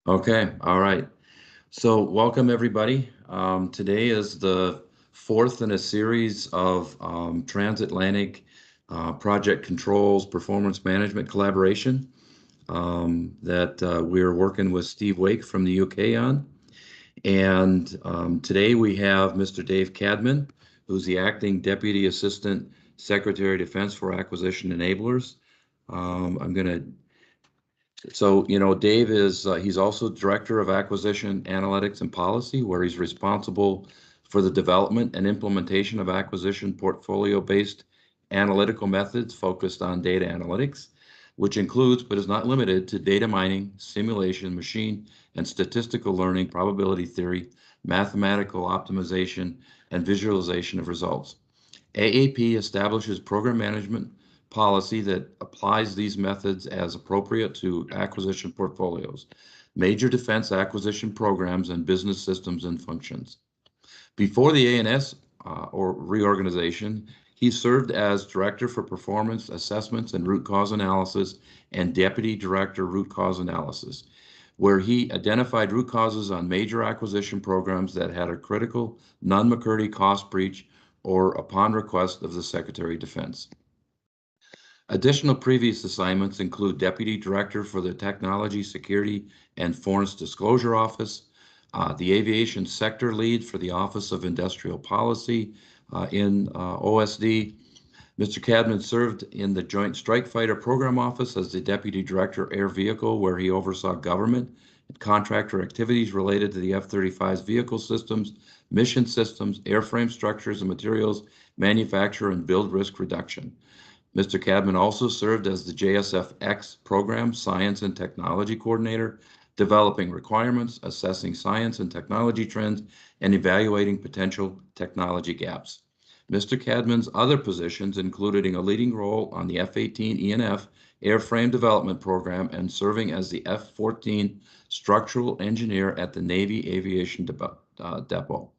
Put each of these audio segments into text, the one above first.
Okay, all right. So welcome everybody. Today is the fourth in a series of transatlantic project controls performance management collaboration that we're working with Steve Wake from the UK on. And today we have Mr. Dave Cadman, who's the acting Deputy Assistant Secretary of Defense for Acquisition Enablers. I'm going to Dave is he's also Director of Acquisition Analytics and Policy, where he's responsible for the development and implementation of acquisition portfolio-based analytical methods focused on data analytics, which includes but is not limited to data mining, simulation, machine and statistical learning, probability theory, mathematical optimization, and visualization of results. AAP establishes program management policy that applies these methods as appropriate to acquisition portfolios, major defense acquisition programs, and business systems and functions. Before the ANS or reorganization, he served as Director for Performance Assessments and Root Cause Analysis and Deputy Director Root Cause Analysis, where he identified root causes on major acquisition programs that had a critical Nunn-McCurdy cost breach or upon request of the Secretary of Defense. Additional previous assignments include Deputy Director for the Technology, Security, and Foreign Disclosure Office, the Aviation Sector Lead for the Office of Industrial Policy in OSD. Mr. Cadman served in the Joint Strike Fighter Program Office as the Deputy Director Air Vehicle, where he oversaw government and contractor activities related to the F-35's vehicle systems, mission systems, airframe structures and materials, manufacture, and build risk reduction. Mr. Cadman also served as the JSF-X Program Science and Technology Coordinator, developing requirements, assessing science and technology trends, and evaluating potential technology gaps. Mr. Cadman's other positions included a leading role on the F-18 ENF airframe development program and serving as the F-14 structural engineer at the Navy Aviation Depot.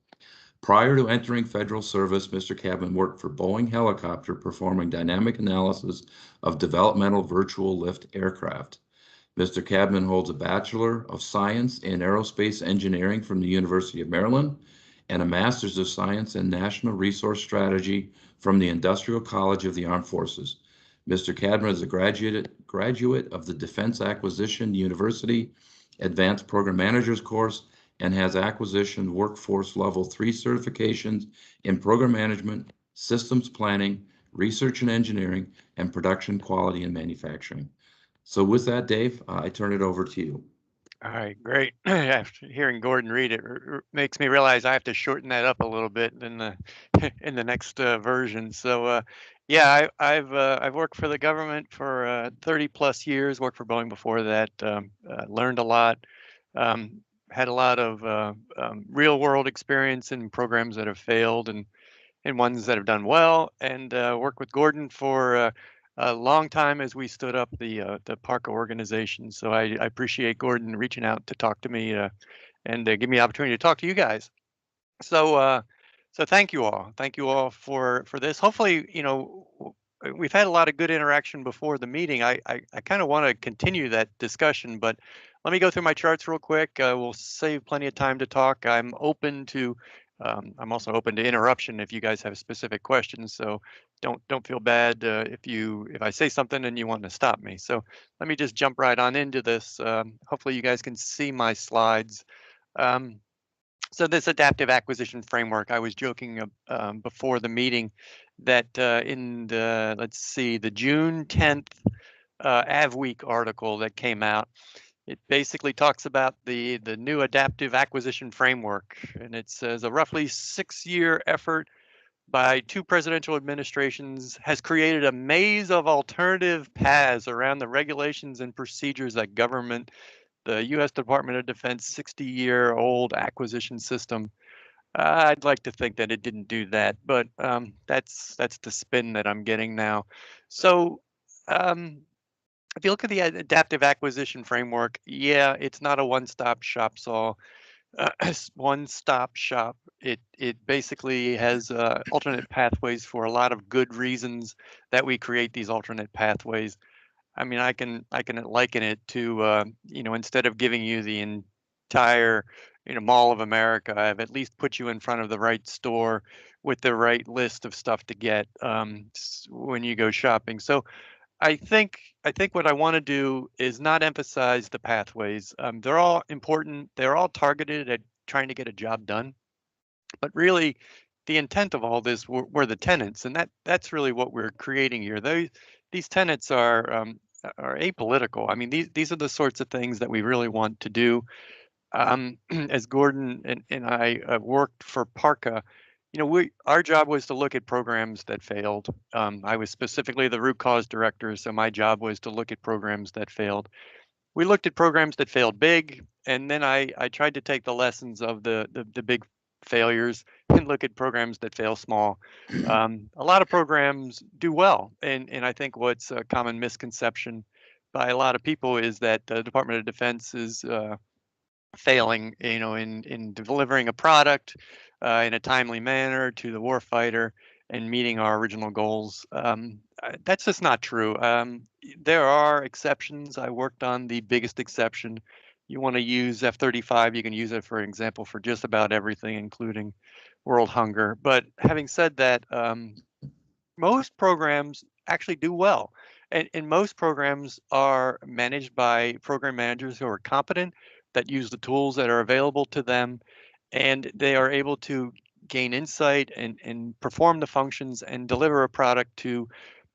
Prior to entering federal service, Mr. Cadman worked for Boeing Helicopter, performing dynamic analysis of developmental virtual lift aircraft. Mr. Cadman holds a Bachelor of Science in Aerospace Engineering from the University of Maryland and a Master's of Science in National Resource Strategy from the Industrial College of the Armed Forces. Mr. Cadman is a graduate of the Defense Acquisition University Advanced Program Managers course and has acquisition workforce level 3 certifications in program management, systems planning, research and engineering, and production quality and manufacturing. So with that, Dave, I turn it over to you. All right, great. After hearing Gordon read it, makes me realize I have to shorten that up a little bit in the in the next version. So, yeah, I've worked for the government for 30 plus years. Worked for Boeing before that. Learned a lot. Had a lot of real world experience in programs that have failed and ones that have done well. And worked with Gordon for a long time as we stood up the PARCA organization. So I appreciate Gordon reaching out to talk to me and give me the opportunity to talk to you guys. So so thank you all. Thank you all for this. Hopefully, we've had a lot of good interaction before the meeting. I kind of want to continue that discussion, but let me go through my charts real quick. We'll save plenty of time to talk. I'm also open to interruption if you guys have specific questions. So don't feel bad if I say something and you want to stop me. So let me just jump right on into this. Hopefully you guys can see my slides. So this adaptive acquisition framework, I was joking before the meeting that in the, let's see, the June 10th AvWeek article that came out, it basically talks about the new adaptive acquisition framework, and it says a roughly 6-year effort by 2 presidential administrations has created a maze of alternative paths around the regulations and procedures that govern the U.S. Department of Defense 60-year-old acquisition system. I'd like to think that it didn't do that, but that's the spin that I'm getting now. So if you look at the adaptive acquisition framework, yeah, it's not a one-stop shop. So one-stop shop. It basically has alternate pathways for a lot of good reasons that we create these alternate pathways. I mean, I can liken it to instead of giving you the entire Mall of America, I've at least put you in front of the right store with the right list of stuff to get when you go shopping. So I think what I want to do is not emphasize the pathways. They're all important. They're all targeted at trying to get a job done. But really, the intent of all this were the tenants, and that's really what we're creating here. These tenants are apolitical. I mean, these are the sorts of things that we really want to do. As Gordon and I worked for Parka, our job was to look at programs that failed. I was specifically the root cause director, so my job was to look at programs that failed. We looked at programs that failed big, and then I tried to take the lessons of the big failures and look at programs that fail small. A lot of programs do well, and I think what's a common misconception by a lot of people is that the Department of Defense is failing, in delivering a product in a timely manner to the warfighter and meeting our original goals. That's just not true. There are exceptions. I worked on the biggest exception. You want to use F-35, you can use it, for example, for just about everything, including world hunger. But having said that, most programs actually do well. And most programs are managed by program managers who are competent, that use the tools that are available to them, and they are able to gain insight and perform the functions and deliver a product to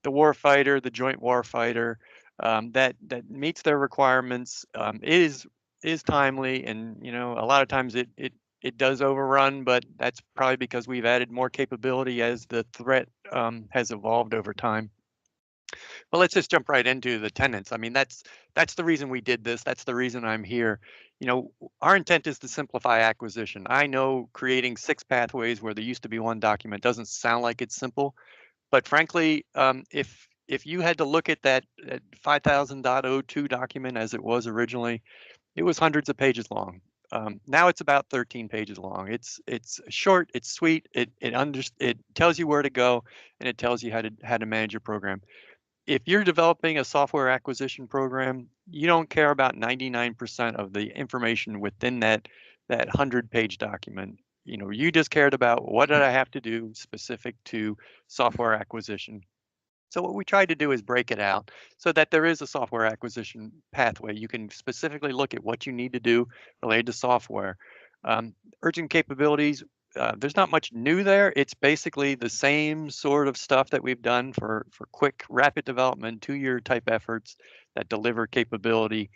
the warfighter, the joint warfighter, that meets their requirements, is timely, and a lot of times it does overrun, but that's probably because we've added more capability as the threat has evolved over time. But let's just jump right into the tenants. I mean, that's the reason we did this. That's the reason I'm here. Our intent is to simplify acquisition. I know creating 6 pathways where there used to be one document doesn't sound like it's simple, but frankly, if you had to look at that 5000.02 document as it was originally, it was hundreds of pages long. Now it's about 13 pages long. It's short, it's sweet, it tells you where to go, and it tells you how to manage your program. If you're developing a software acquisition program, you don't care about 99% of the information within that 100-page document. You just cared about what did I have to do specific to software acquisition. So what we tried to do is break it out so that there is a software acquisition pathway. You can specifically look at what you need to do related to software. Urgent capabilities, there's not much new there. It's basically the same sort of stuff that we've done for quick, rapid development, 2-year type efforts that deliver capability.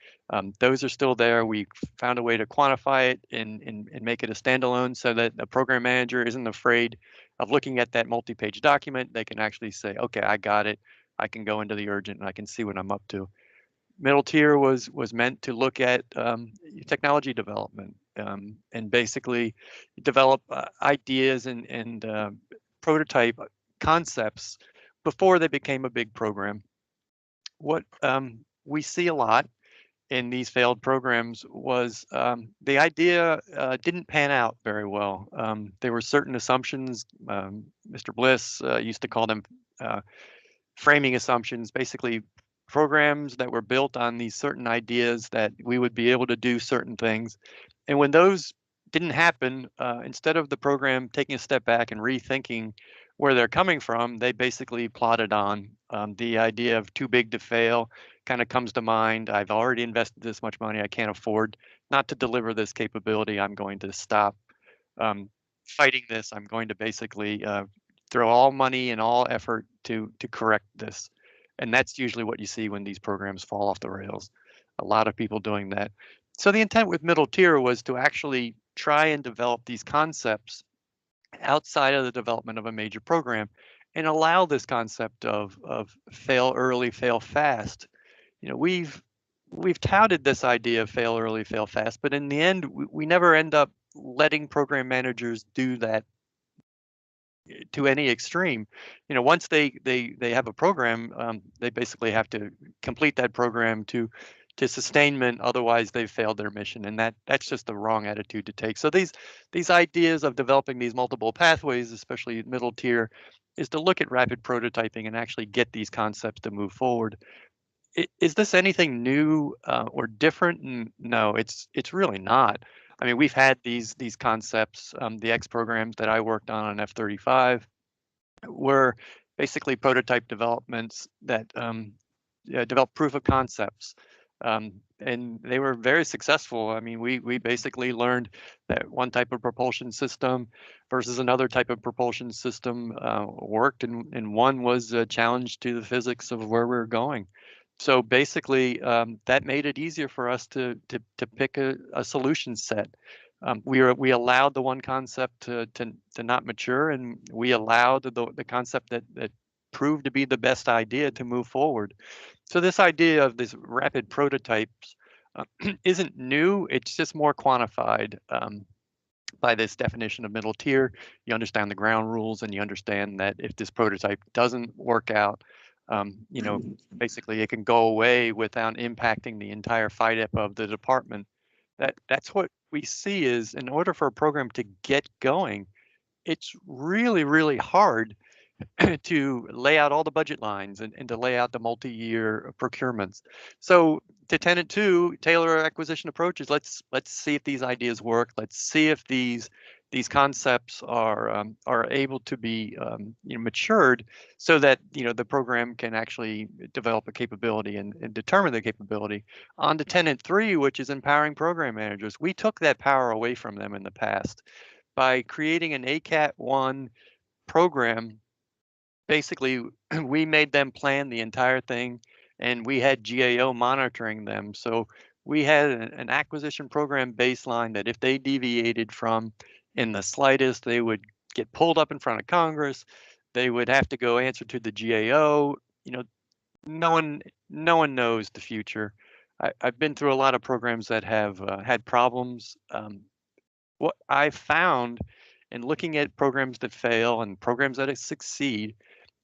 Those are still there. We found a way to quantify it and make it a standalone so that a program manager isn't afraid of looking at that multi-page document. They can actually say, okay, I got it. I can go into the urgent and I can see what I'm up to. Middle tier was meant to look at technology development and basically develop ideas and prototype concepts before they became a big program. What we see a lot in these failed programs was the idea didn't pan out very well. There were certain assumptions. Mr. Bliss used to call them framing assumptions, basically programs that were built on these certain ideas that we would be able to do certain things. And when those didn't happen, instead of the program taking a step back and rethinking where they're coming from, they basically plotted on. The idea of too big to fail kind of comes to mind. I've already invested this much money. I can't afford not to deliver this capability. I'm going to stop fighting this. I'm going to basically throw all money and all effort to correct this. And that's usually what you see when these programs fall off the rails. A lot of people doing that. So the intent with middle tier was to actually try and develop these concepts outside of the development of a major program and allow this concept of fail early, fail fast. We've touted this idea of fail early, fail fast, but in the end, we never end up letting program managers do that to any extreme. Once they have a program, they basically have to complete that program to sustainment. Otherwise, they've failed their mission, and that's just the wrong attitude to take. So these ideas of developing these multiple pathways, especially middle tier, is to look at rapid prototyping and actually get these concepts to move forward. Is this anything new or different? No, it's really not. I mean, we've had these concepts. The X programs that I worked on F-35 were basically prototype developments that developed proof of concepts. And they were very successful. I mean, we basically learned that one type of propulsion system versus another type of propulsion system worked, and one was a challenge to the physics of where we were going. So basically, that made it easier for us to pick a solution set. We allowed the one concept to not mature, and we allowed the concept that proved to be the best idea to move forward. So this idea of this rapid prototypes isn't new. It's just more quantified by this definition of middle tier. You understand the ground rules, and you understand that if this prototype doesn't work out, you know, basically it can go away without impacting the entire FIDEP of the department. That's what we see is in order for a program to get going, it's really, really hard to lay out all the budget lines and to lay out the multi-year procurements. So to tenant two, tailor acquisition approaches. Let's see if these ideas work. Let's see if these concepts are able to be matured so that the program can actually develop a capability and determine the capability. On to tenant three, which is empowering program managers. We took that power away from them in the past by creating an ACAT 1 program. Basically, we made them plan the entire thing, and we had GAO monitoring them. So we had an acquisition program baseline that if they deviated from in the slightest, they would get pulled up in front of Congress. They would have to go answer to the GAO. You know, no one knows the future. I've been through a lot of programs that have had problems. What I found in looking at programs that fail and programs that succeed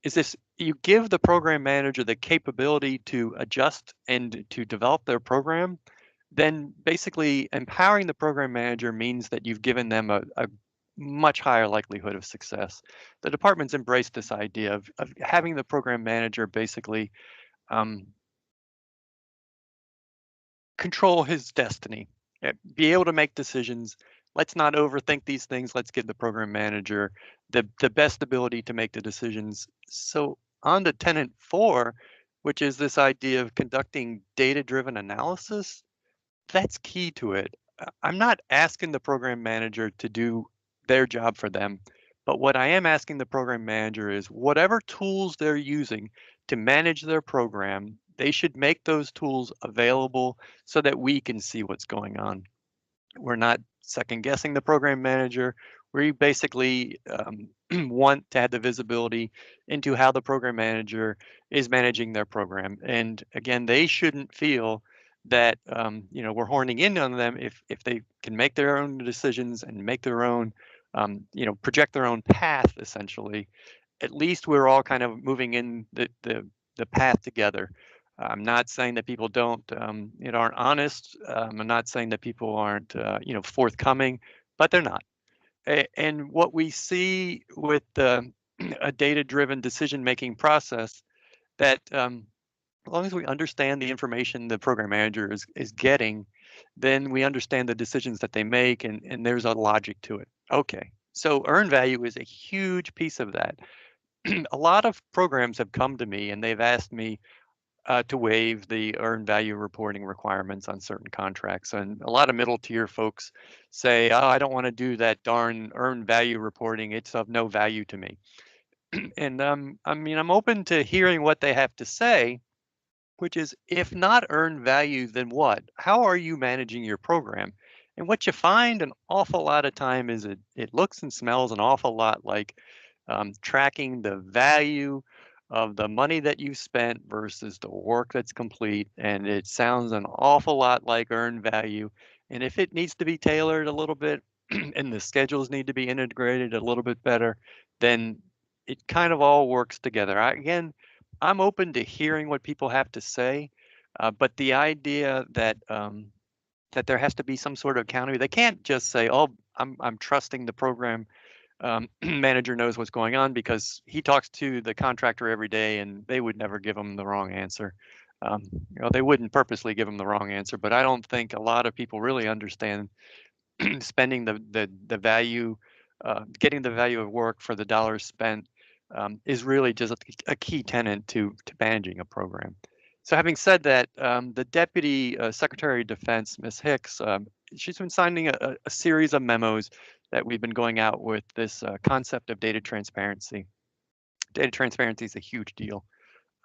is this: you give the program manager the capability to adjust and to develop their program, then basically empowering the program manager means that you've given them a much higher likelihood of success. The department's embraced this idea of having the program manager basically um, control his destiny, be able to make decisions. Let's not overthink these things. Let's give the program manager the best ability to make the decisions. So on to tenant four, which is this idea of conducting data-driven analysis, that's key to it. I'm not asking the program manager to do their job for them, but what I am asking the program manager is whatever tools they're using to manage their program, they should make those tools available so that we can see what's going on. We're not second guessing the program manager. We basically want to have the visibility into how the program manager is managing their program. And again, they shouldn't feel that we're horning in on them if they can make their own decisions and make their own project their own path. Essentially, at least we're all kind of moving in the path together. I'm not saying that people aren't honest. I'm not saying that people aren't forthcoming, but they're not. And what we see with a data-driven decision-making process, that as long as we understand the information the program manager is getting, then we understand the decisions that they make, and there's a logic to it. Okay, so earned value is a huge piece of that. A lot of programs have come to me and they've asked me to waive the earned value reporting requirements on certain contracts. And a lot of middle tier folks say, oh, I don't want to do that darn earned value reporting. It's of no value to me. And I mean, I'm open to hearing what they have to say, which is, if not earned value, then what? How are you managing your program? And what you find an awful lot of time is it looks and smells an awful lot like tracking the value of the money that you spent versus the work that's complete. And it sounds an awful lot like earned value. And if it needs to be tailored a little bit and the schedules need to be integrated a little bit better, then it kind of all works together. Again, I'm open to hearing what people have to say, but the idea that there has to be some sort of accountability, they can't just say, "Oh, I'm trusting the program manager knows what's going on because he talks to the contractor every day and they would never give him the wrong answer." They wouldn't purposely give them the wrong answer, but I don't think a lot of people really understand spending the value, getting the value of work for the dollars spent is really just a key tenet to managing a program. So having said that, the Deputy Secretary of Defense, Ms. Hicks, she's been signing a series of memos that we've been going out with this concept of data transparency. Data transparency is a huge deal.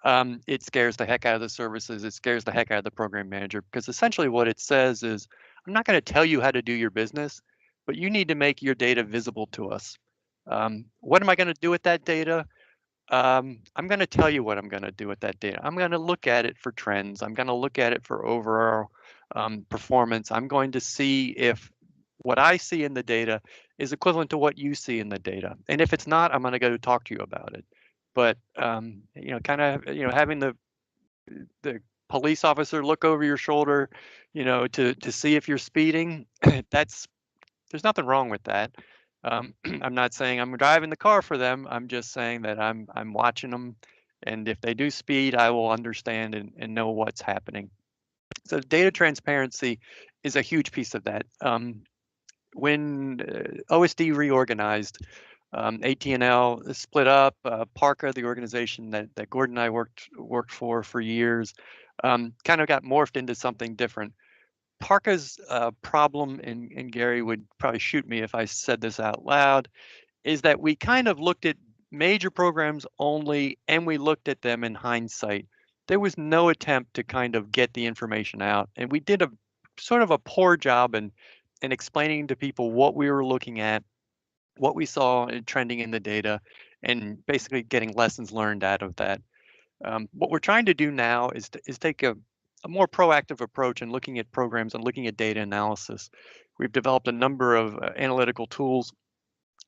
It scares the heck out of the services. It scares the heck out of the program manager because essentially what it says is, I'm not going to tell you how to do your business, but you need to make your data visible to us. What am I going to do with that data? I'm going to tell you what I'm going to do with that data. I'm going to look at it for trends. I'm going to look at it for overall performance. I'm going to see if what I see in the data is equivalent to what you see in the data. And if it's not, I'm going to go talk to you about it. But kind of having the police officer look over your shoulder, to see if you're speeding, there's nothing wrong with that. I'm not saying I'm driving the car for them. I'm just saying that I'm watching them, and if they do speed, I will understand and know what's happening. So data transparency is a huge piece of that. When OSD reorganized, AT&L split up. Parka, the organization that Gordon and I worked for years, kind of got morphed into something different. Parka's problem, and Gary would probably shoot me if I said this out loud, is that we kind of looked at major programs only, and we looked at them in hindsight. There was no attempt to kind of get the information out, and we did a sort of a poor job in explaining to people what we were looking at, what we saw trending in the data, and basically getting lessons learned out of that. What we're trying to do now is take a more proactive approach in looking at programs and looking at data analysis. We've developed a number of analytical tools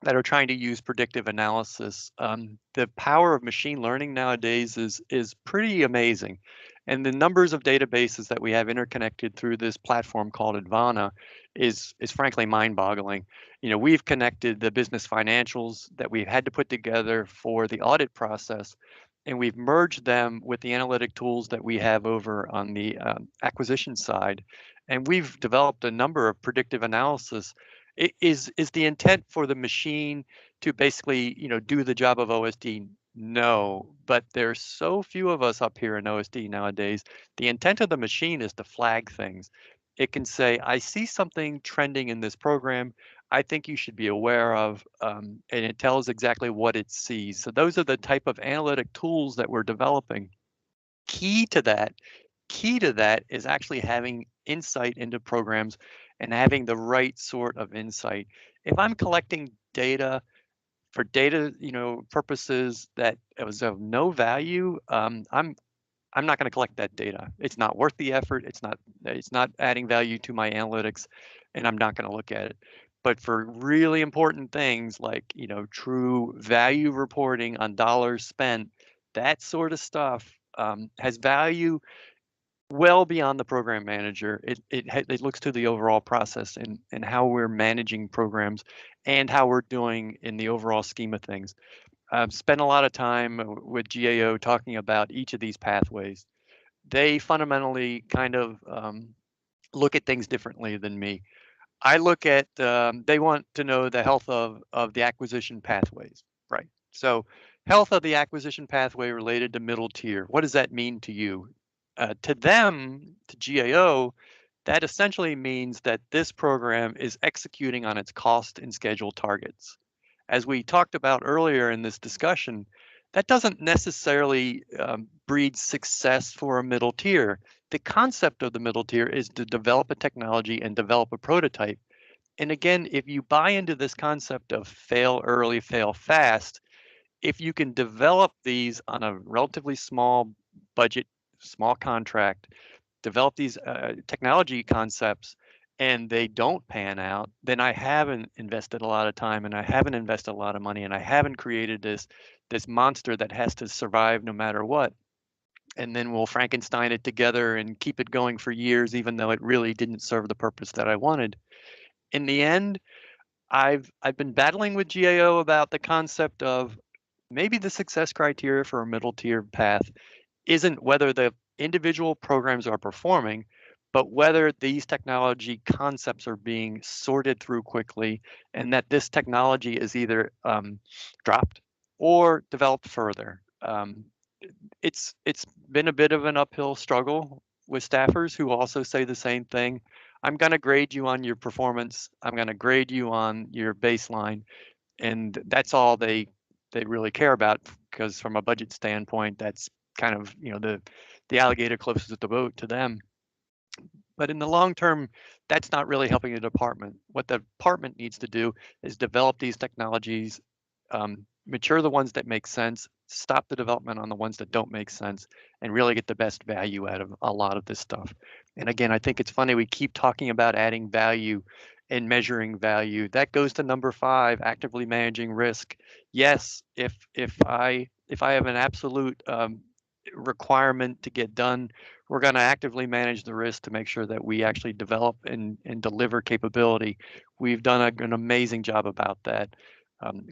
that are trying to use predictive analysis. The power of machine learning nowadays is pretty amazing. And the numbers of databases that we have interconnected through this platform called Advana is frankly mind-boggling. We've connected the business financials that we've had to put together for the audit process, and we've merged them with the analytic tools that we have over on the acquisition side. And we've developed a number of predictive analysis. Is the intent for the machine to basically, do the job of OSD? No, but there's so few of us up here in OSD nowadays. The intent of the machine is to flag things. It can say, I see something trending in this program I think you should be aware of, and it tells exactly what it sees. So those are the type of analytic tools that we're developing. Key to that is actually having insight into programs and having the right sort of insight. If I'm collecting data for data, purposes that was of no value, I'm not going to collect that data. It's not worth the effort. It's not adding value to my analytics, and I'm not going to look at it. But for really important things like, true value reporting on dollars spent, that sort of stuff has value well beyond the program manager. It looks to the overall process and how we're managing programs and how we're doing in the overall scheme of things. I've spent a lot of time with GAO talking about each of these pathways. They fundamentally kind of look at things differently than me. I look at, they want to know the health of the acquisition pathways, right? So health of the acquisition pathway related to middle tier. What does that mean to you? To them, to GAO, that essentially means that this program is executing on its cost and schedule targets. As we talked about earlier in this discussion, that doesn't necessarily breed success for a middle tier. The concept of the middle tier is to develop a technology and develop a prototype. And again, if you buy into this concept of fail early, fail fast, if you can develop these on a relatively small budget, small contract, develop these technology concepts, and they don't pan out, then I haven't invested a lot of time and I haven't invested a lot of money and I haven't created this monster that has to survive no matter what. And then we'll Frankenstein it together and keep it going for years, even though it really didn't serve the purpose that I wanted. In the end, I've been battling with GAO about the concept of maybe the success criteria for a middle tier path isn't whether the individual programs are performing, but whether these technology concepts are being sorted through quickly, and that this technology is either dropped or developed further. It's been a bit of an uphill struggle with staffers who also say the same thing. I'm going to grade you on your performance. I'm going to grade you on your baseline, and that's all they really care about, because from a budget standpoint, that's kind of, the alligator closest to the boat to them. But in the long term, that's not really helping the department. What the department needs to do is develop these technologies, mature the ones that make sense, stop the development on the ones that don't make sense, and really get the best value out of a lot of this stuff. And again, I think it's funny we keep talking about adding value and measuring value. That goes to number 5, actively managing risk. Yes, if I have an absolute requirement to get done, we're going to actively manage the risk to make sure that we actually develop and deliver capability. We've done an amazing job about that.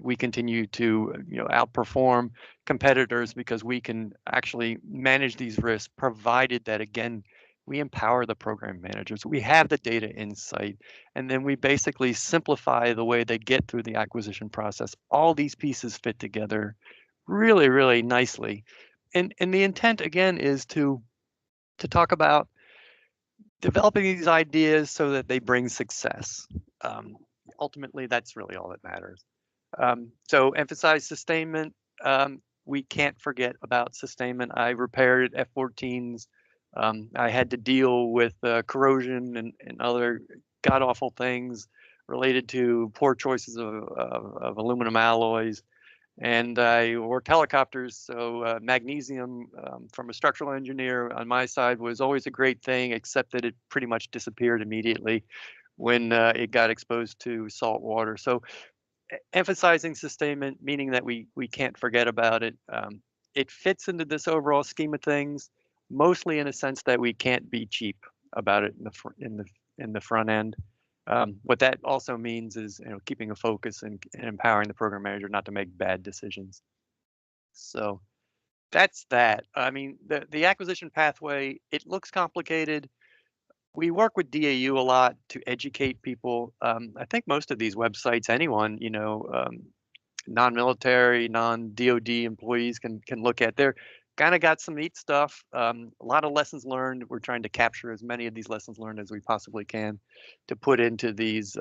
We continue to outperform competitors because we can actually manage these risks, provided that, again, we empower the program managers. We have the data insight, and then we basically simplify the way they get through the acquisition process. All these pieces fit together really, really nicely. And the intent, again, is to talk about developing these ideas so that they bring success. Um, Ultimately, that's really all that matters. So emphasize sustainment. We can't forget about sustainment. I repaired F-14s. I had to deal with corrosion and other god-awful things related to poor choices of aluminum alloys. And I worked helicopters, so magnesium from a structural engineer on my side was always a great thing, except that it pretty much disappeared immediately when it got exposed to salt water. So emphasizing sustainment, meaning that we can't forget about it. It fits into this overall scheme of things, mostly in a sense that we can't be cheap about it in the front end. What that also means is, keeping a focus and empowering the program manager not to make bad decisions. So that's that. I mean, the acquisition pathway, it looks complicated. We work with DAU a lot to educate people. I think most of these websites, anyone, non-military, non-DoD employees can look at. They're kind of got some neat stuff. A lot of lessons learned. We're trying to capture as many of these lessons learned as we possibly can to put into these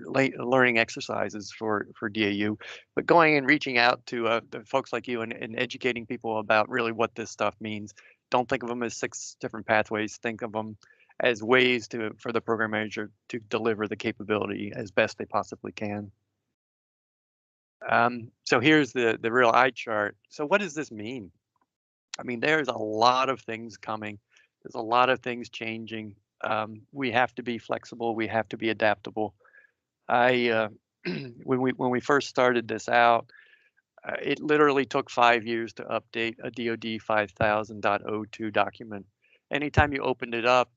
learning exercises for DAU. But going and reaching out to the folks like you and educating people about really what this stuff means. Don't think of them as 6 different pathways. Think of them as ways for the program manager to deliver the capability as best they possibly can. So here's the real eye chart. So what does this mean? I mean, there's a lot of things coming. There's a lot of things changing. We have to be flexible. We have to be adaptable. I when we first started this out, it literally took 5 years to update a DoD 5000.02 document. Anytime you opened it up,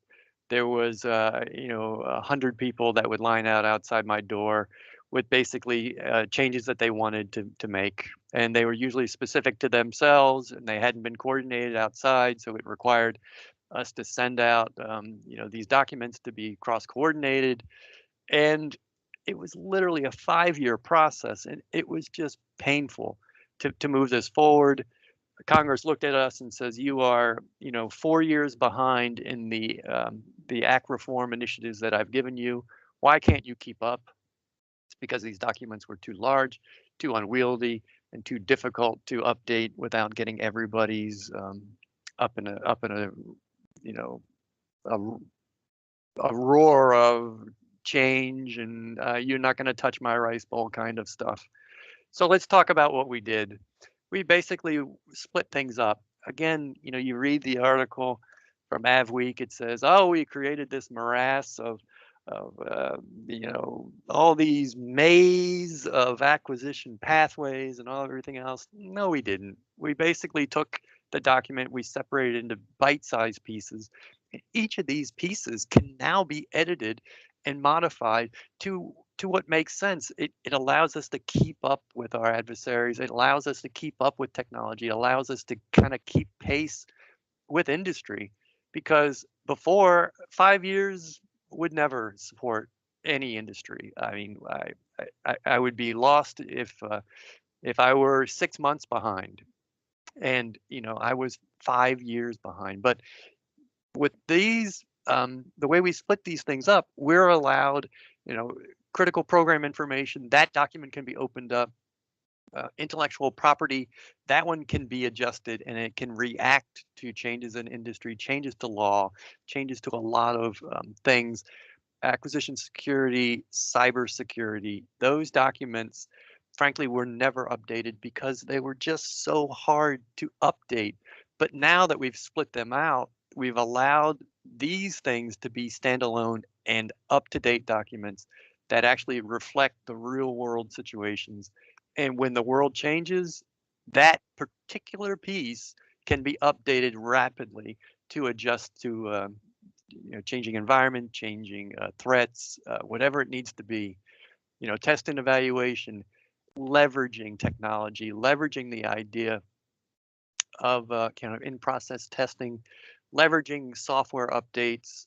there was 100 people that would line out outside my door with basically changes that they wanted to make, and they were usually specific to themselves, and they hadn't been coordinated outside, so it required us to send out these documents to be cross-coordinated, and it was literally a 5-year process, and it was just painful to move this forward. Congress looked at us and says, "You are, 4 years behind in the ACT reform initiatives that I've given you. Why can't you keep up?" It's because these documents were too large, too unwieldy, and too difficult to update without getting everybody's up in a you know a, a roar of change and you're not going to touch my rice bowl kind of stuff. So let's talk about what we did. We basically split things up. Again, you read the article from AvWeek. It says, "Oh, we created this morass of all these maze of acquisition pathways and everything else." No, we didn't. We basically took the document, we separated into bite-sized pieces. And each of these pieces can now be edited and modified to to what makes sense. It allows us to keep up with our adversaries. It allows us to keep up with technology. It allows us to kind of keep pace with industry, because before, 5 years would never support any industry. I mean, I would be lost if I were 6 months behind, and I was 5 years behind. But with these, the way we split these things up, we're allowed, you know, critical program information. That document can be opened up. Intellectual property, that one can be adjusted, and it can react to changes in industry, changes to law, changes to a lot of things. Acquisition security, cyber security, those documents, frankly, were never updated because they were just so hard to update. But now that we've split them out, we've allowed these things to be standalone and up-to-date documents that actually reflect the real world situations. And when the world changes, that particular piece can be updated rapidly to adjust to changing environment, changing threats, whatever it needs to be. Test and evaluation, leveraging technology, leveraging the idea of kind of in-process testing, leveraging software updates.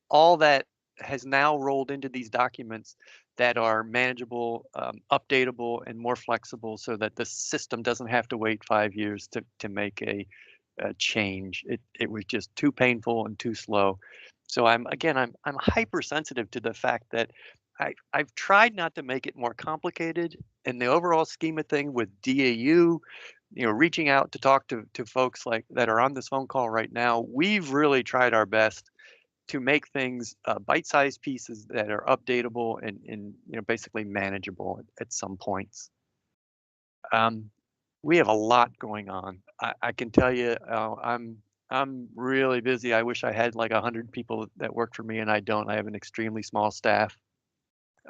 All that has now rolled into these documents that are manageable, updatable, and more flexible, so that the system doesn't have to wait 5 years to make a change. It was just too painful and too slow. So I'm hypersensitive to the fact that I've tried not to make it more complicated. In the overall scheme of thing with DAU, reaching out to talk to folks like that are on this phone call right now, we've really tried our best to make things bite-sized pieces that are updatable and basically manageable at some points. We have a lot going on. I can tell you, I'm really busy. I wish I had like 100 people that work for me, and I don't. I have an extremely small staff.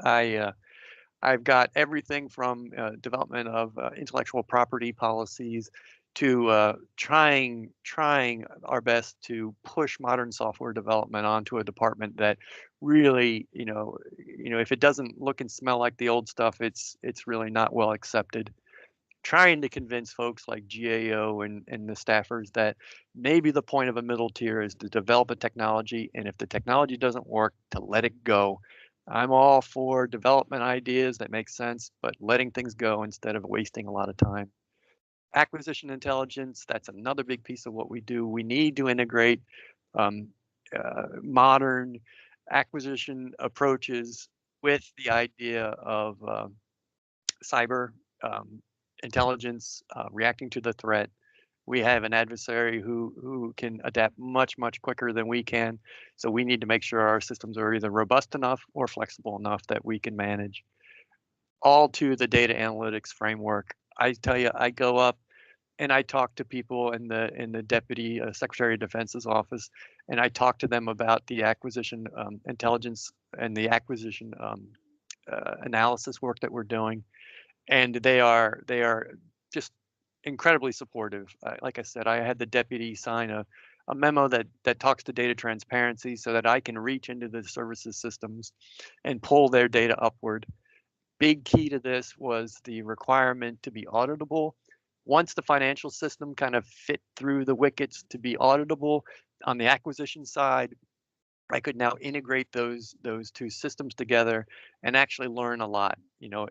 I've got everything from development of intellectual property policies to trying our best to push modern software development onto a department that really, if it doesn't look and smell like the old stuff, it's really not well accepted. Trying to convince folks like GAO and the staffers that maybe the point of a middle tier is to develop a technology, and if the technology doesn't work, to let it go. I'm all for development ideas that make sense, but letting things go instead of wasting a lot of time. Acquisition intelligence, that's another big piece of what we do. We need to integrate um, modern acquisition approaches with the idea of cyber intelligence, reacting to the threat. We have an adversary who can adapt much quicker than we can. So we need to make sure our systems are either robust enough or flexible enough that we can manage. All to the data analytics framework. I tell you, I go up and I talk to people in the Deputy Secretary of Defense's office, and I talk to them about the acquisition intelligence and the acquisition analysis work that we're doing, and they are just incredibly supportive. Like I said, I had the deputy sign a memo that talks to data transparency so that I can reach into the services systems and pull their data upward. Big key to this was the requirement to be auditable. Once the financial system kind of fit through the wickets to be auditable on the acquisition side, I could now integrate those two systems together and actually learn a lot.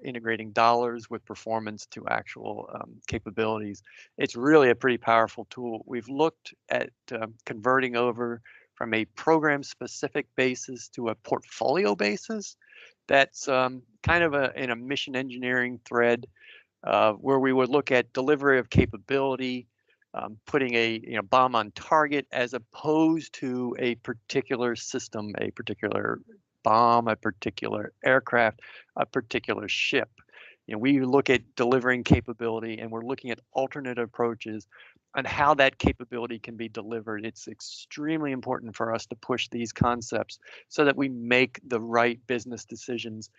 Integrating dollars with performance to actual capabilities. It's really a pretty powerful tool. We've looked at converting over from a program-specific basis to a portfolio basis. That's kind of in a mission engineering thread where we would look at delivery of capability, putting a bomb on target as opposed to a particular system, a particular bomb, a particular aircraft, a particular ship. We look at delivering capability, and we're looking at alternate approaches on how that capability can be delivered. It's extremely important for us to push these concepts so that we make the right business decisions.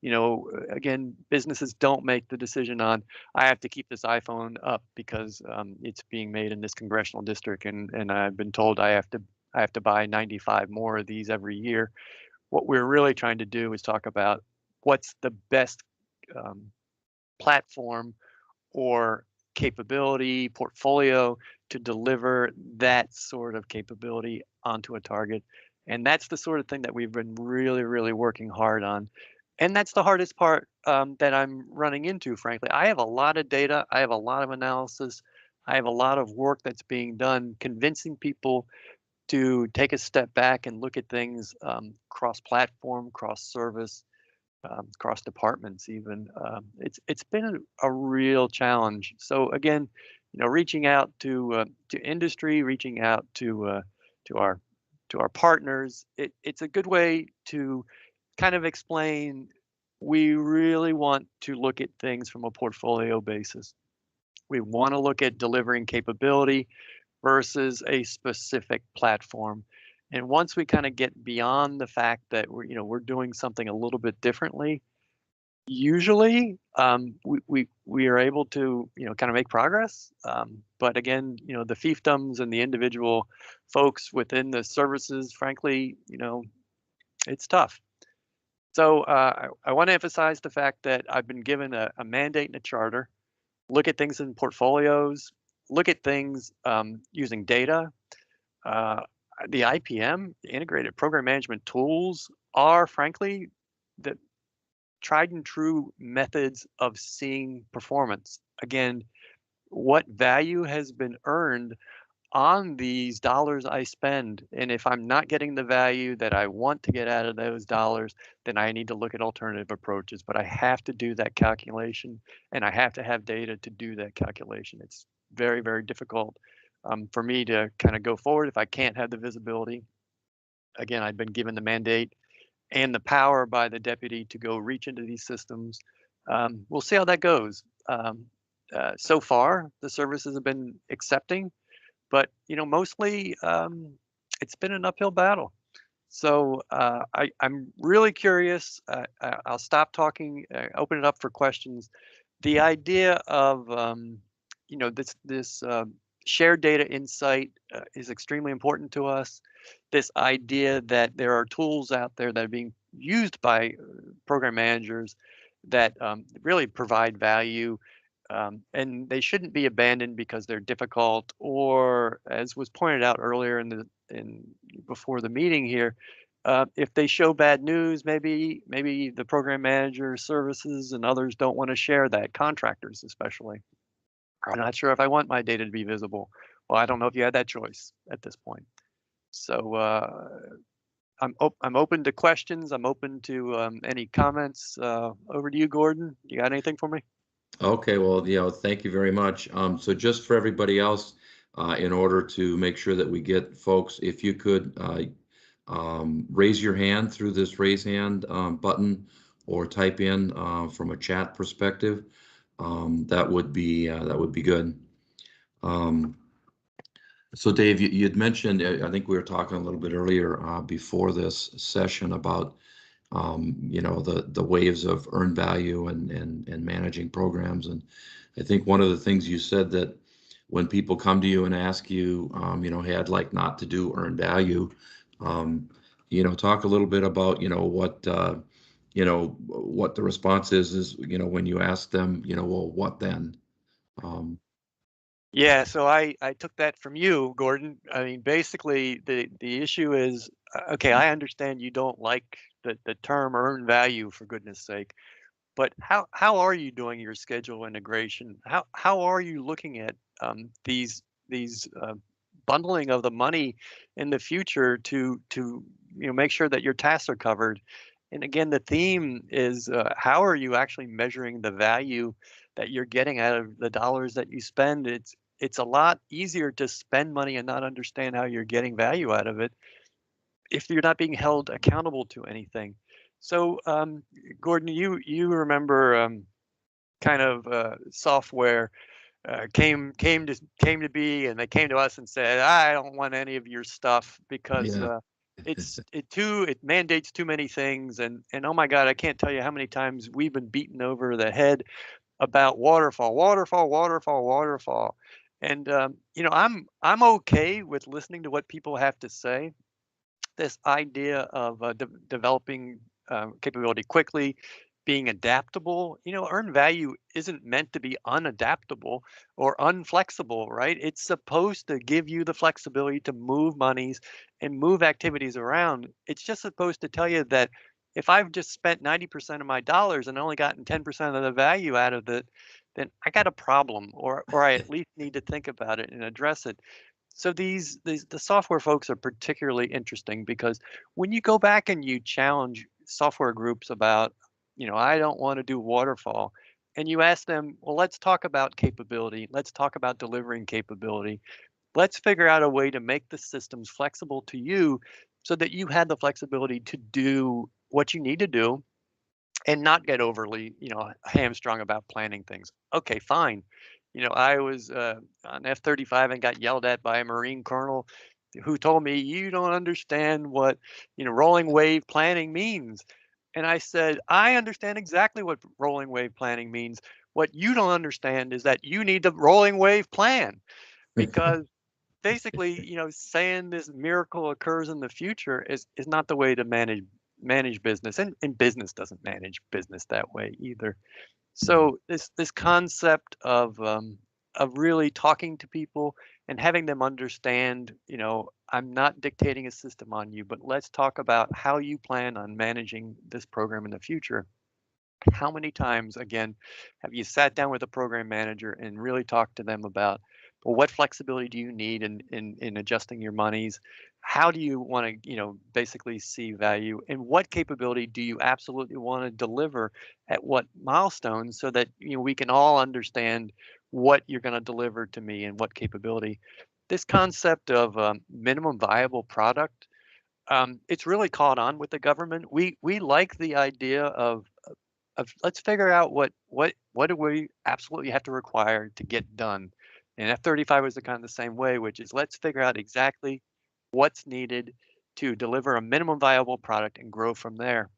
Again, businesses don't make the decision on, I have to keep this iPhone up because it's being made in this congressional district, and I've been told I have to buy 95 more of these every year. What we're really trying to do is talk about what's the best um, platform or capability portfolio to deliver that sort of capability onto a target. And that's the sort of thing that we've been really, really working hard on. And that's the hardest part that I'm running into, frankly. I have a lot of data, I have a lot of analysis, I have a lot of work that's being done convincing people to take a step back and look at things cross platform, cross service, cross departments even. It's been a real challenge. So again, reaching out to industry, reaching out to our to our partners, it's a good way to kind of explain we really want to look at things from a portfolio basis. We want to look at delivering capability versus a specific platform. And once we kind of get beyond the fact that we're doing something a little bit differently, usually we are able to kind of make progress. But again, the fiefdoms and the individual folks within the services, frankly, it's tough. So I want to emphasize the fact that I've been given a mandate and a charter. Look at things in portfolios. Look at things using data. Uh, the IPM, the integrated program management tools, are frankly the tried and true methods of seeing performance. Again, what value has been earned on these dollars I spend? And if I'm not getting the value that I want to get out of those dollars, then I need to look at alternative approaches. But I have to do that calculation and I have to have data to do that calculation. It's very, very difficult for me to kind of go forward if I can't have the visibility. Again, I've been given the mandate and the power by the deputy to go reach into these systems. We'll see how that goes. So far, the services have been accepting, but mostly it's been an uphill battle. So I'm really curious. I'll stop talking. Open it up for questions. The idea of this shared data insight is extremely important to us. This idea that there are tools out there that are being used by program managers that really provide value, and they shouldn't be abandoned because they're difficult, or as was pointed out earlier in before the meeting here, if they show bad news, maybe the program manager services and others don't want to share that, contractors especially. I'm not sure if I want my data to be visible. Well, I don't know if you had that choice at this point. So I'm open to questions. I'm open to any comments. Over to you, Gordon. You got anything for me? Okay, well, thank you very much. So just for everybody else, in order to make sure that we get folks, if you could raise your hand through this raise hand button or type in from a chat perspective, that would be good. So Dave, you had mentioned, I think we were talking a little bit earlier before this session about the waves of earned value and managing programs. And I think one of the things you said that when people come to you and ask you, hey, I'd like not to do earned value, talk a little bit about, what the response is, when you ask them, well, what then? Yeah, so I took that from you, Gordon. I mean, basically, the issue is, okay, I understand you don't like the term earned value, for goodness sake, but how are you doing your schedule integration? How are you looking at these bundling of the money in the future to make sure that your tasks are covered? And again, the theme is how are you actually measuring the value that you're getting out of the dollars that you spend? It's a lot easier to spend money and not understand how you're getting value out of it if you're not being held accountable to anything. So, Gordon, you remember kind of software came to be, and they came to us and said, "I don't want any of your stuff because Yeah. it mandates too many things." And oh my God, I can't tell you how many times we've been beaten over the head about waterfall, waterfall, waterfall, waterfall. And I'm okay with listening to what people have to say. This idea of developing capability quickly, being adaptable. Earned value isn't meant to be unadaptable or unflexible, right? It's supposed to give you the flexibility to move monies and move activities around. It's just supposed to tell you that if I've just spent 90% of my dollars and only gotten 10% of the value out of it, then I got a problem, or I at least need to think about it and address it. So these the software folks are particularly interesting because when you go back and you challenge software groups about, I don't want to do waterfall, and you ask them, well, let's talk about capability. Let's talk about delivering capability. Let's figure out a way to make the systems flexible to you so that you have the flexibility to do what you need to do and not get overly, hamstrung about planning things. Okay, fine. I was on F-35 and got yelled at by a Marine colonel who told me, "You don't understand what, rolling wave planning means." And I said, "I understand exactly what rolling wave planning means. What you don't understand is that you need the rolling wave plan because basically, saying this miracle occurs in the future is not the way to manage business, and business doesn't manage business that way either. So this concept of really talking to people and having them understand, I'm not dictating a system on you, but let's talk about how you plan on managing this program in the future. How many times, again, have you sat down with a program manager and really talked to them about, well, what flexibility do you need in adjusting your monies? How do you want to, basically see value? And what capability do you absolutely want to deliver at what milestones so that, we can all understand what you're going to deliver to me and what capability? This concept of minimum viable product, it's really caught on with the government. We like the idea of let's figure out what do we absolutely have to require to get done. And F-35 was the kind of the same way, which is let's figure out exactly what's needed to deliver a minimum viable product and grow from there.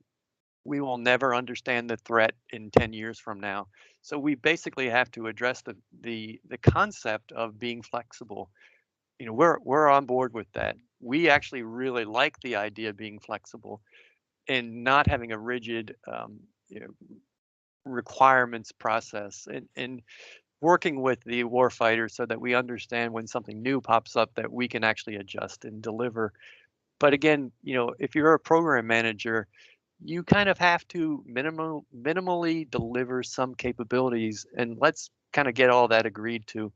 We will never understand the threat in 10 years from now. So we basically have to address the concept of being flexible. We're on board with that. We actually really like the idea of being flexible and not having a rigid you know, requirements process, and working with the warfighter so that we understand when something new pops up that we can actually adjust and deliver. But again, if you're a program manager, you kind of have to minimally deliver some capabilities, and let's kind of get all that agreed to.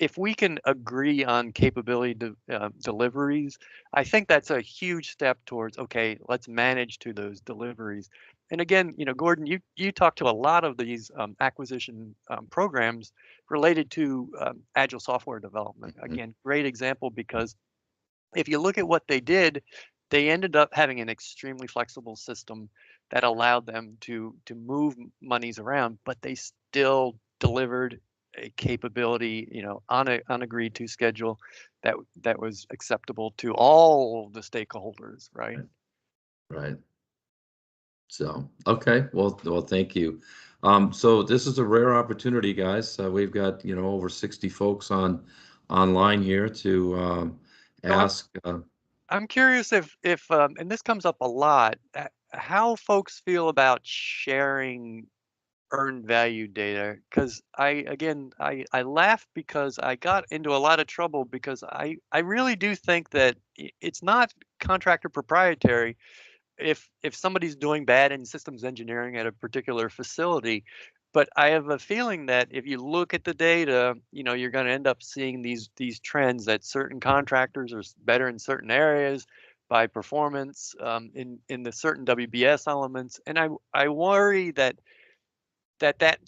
If we can agree on capability deliveries, I think that's a huge step towards, okay, let's manage to those deliveries. And again, Gordon, you talk to a lot of these acquisition programs related to agile software development. Mhm. Again, great example because if you look at what they ended up having an extremely flexible system that allowed them to move monies around, but they still delivered a capability, on an agreed to schedule that was acceptable to all the stakeholders, right? Right. Right. So, okay. Well, thank you. So this is a rare opportunity, guys. We've got, over 60 folks online here to So ask. I'm curious if and this comes up a lot, how folks feel about sharing earned value data. Because I laugh because I got into a lot of trouble because I really do think that it's not contractor proprietary if somebody's doing bad in systems engineering at a particular facility. But I have a feeling that if you look at the data, you're going to end up seeing these trends that certain contractors are better in certain areas by performance, in the certain WBS elements, and I worry that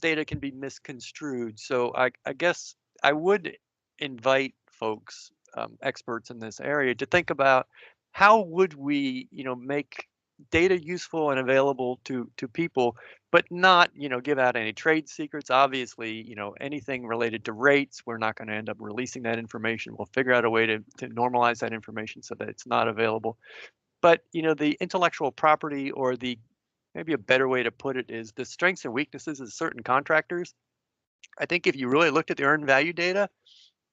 data can be misconstrued. So I guess I would invite folks, experts in this area, to think about how would we, make data useful and available to people, but not, give out any trade secrets. Obviously, anything related to rates, we're not going to end up releasing that information. We'll figure out a way to normalize that information so that it's not available. But, the intellectual property, or the maybe a better way to put it is the strengths and weaknesses of certain contractors. I think if you really looked at the earned value data,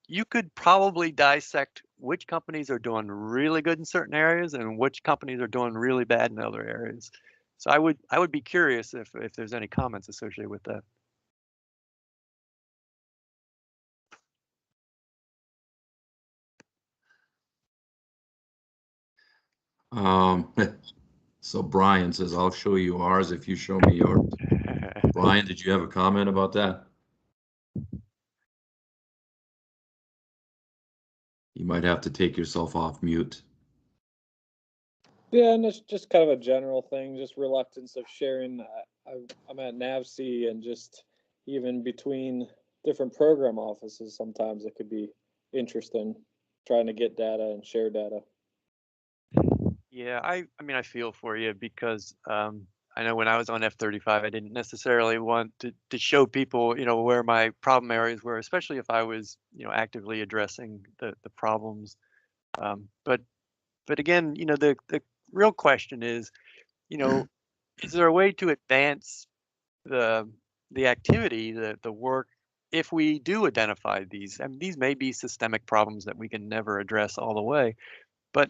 you could probably dissect which companies are doing really good in certain areas and which companies are doing really bad in other areas. So I would be curious if there's any comments associated with that. Um, so Brian says, I'll show you ours if you show me yours. Brian, did you have a comment about that? You might have to take yourself off mute. Yeah, and it's just kind of a general thing, just reluctance of sharing. I'm at NAVC, and just even between different program offices, sometimes it could be interesting trying to get data and share data. Yeah, I mean, I feel for you because I know when I was on F-35, I didn't necessarily want to show people, where my problem areas were, especially if I was, actively addressing the problems. But again, the real question is, you know, is there a way to advance the activity, the work, if we do identify these? I mean, these may be systemic problems that we can never address all the way, but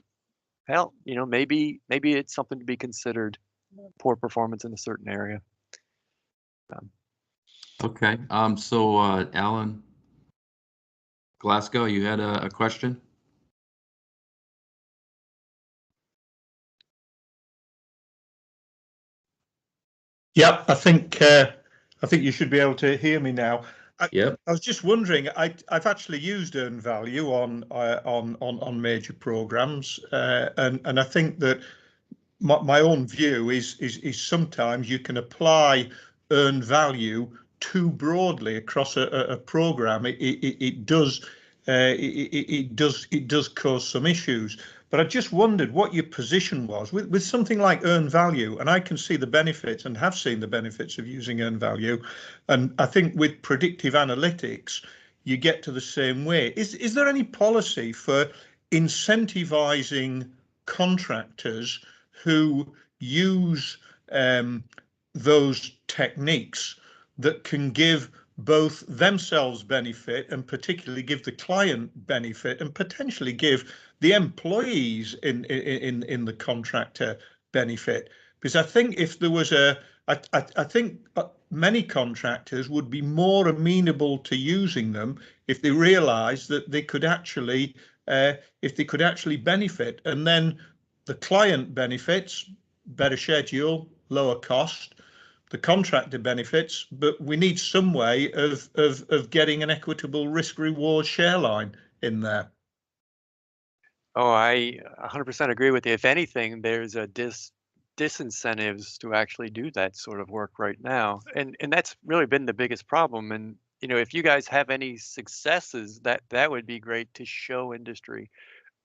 hell, maybe it's something to be considered. Poor performance in a certain area. Um, Okay. So Alan Glasgow, you had a question? Yeah, I think you should be able to hear me now. Yep. I was just wondering. I've actually used earned value on major programs, and I think that my own view is sometimes you can apply earned value too broadly across a program. It does it does cause some issues. But I just wondered what your position was with something like earned value, and I can see the benefits and have seen the benefits of using earned value, and I think with predictive analytics you get to the same way. Is there any policy for incentivizing contractors who use those techniques that can give both themselves benefit and particularly give the client benefit and potentially give the employees in the contractor benefit? Because I think if there was I think many contractors would be more amenable to using them if they realised that they could actually if they could actually benefit, and then the client benefits better schedule, lower cost. The contractor benefits, but we need some way of getting an equitable risk reward share line in there. Oh, I 100% agree with you. If anything, there's a disincentives to actually do that sort of work right now, and that's really been the biggest problem. And if you guys have any successes, that would be great to show industry.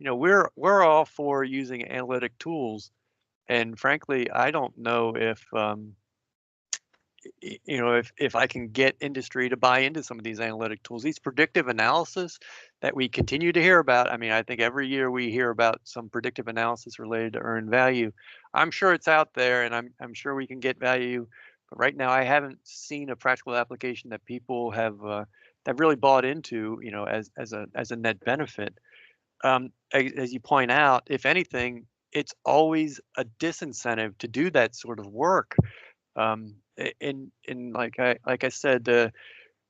We're all for using analytic tools, and frankly, I don't know if I can get industry to buy into some of these analytic tools, these predictive analysis that we continue to hear about. I mean, I think every year we hear about some predictive analysis related to earned value. I'm sure it's out there, and I'm sure we can get value. But right now, I haven't seen a practical application that people have really bought into, as a net benefit. As you point out, if anything, it's always a disincentive to do that sort of work. In like I said,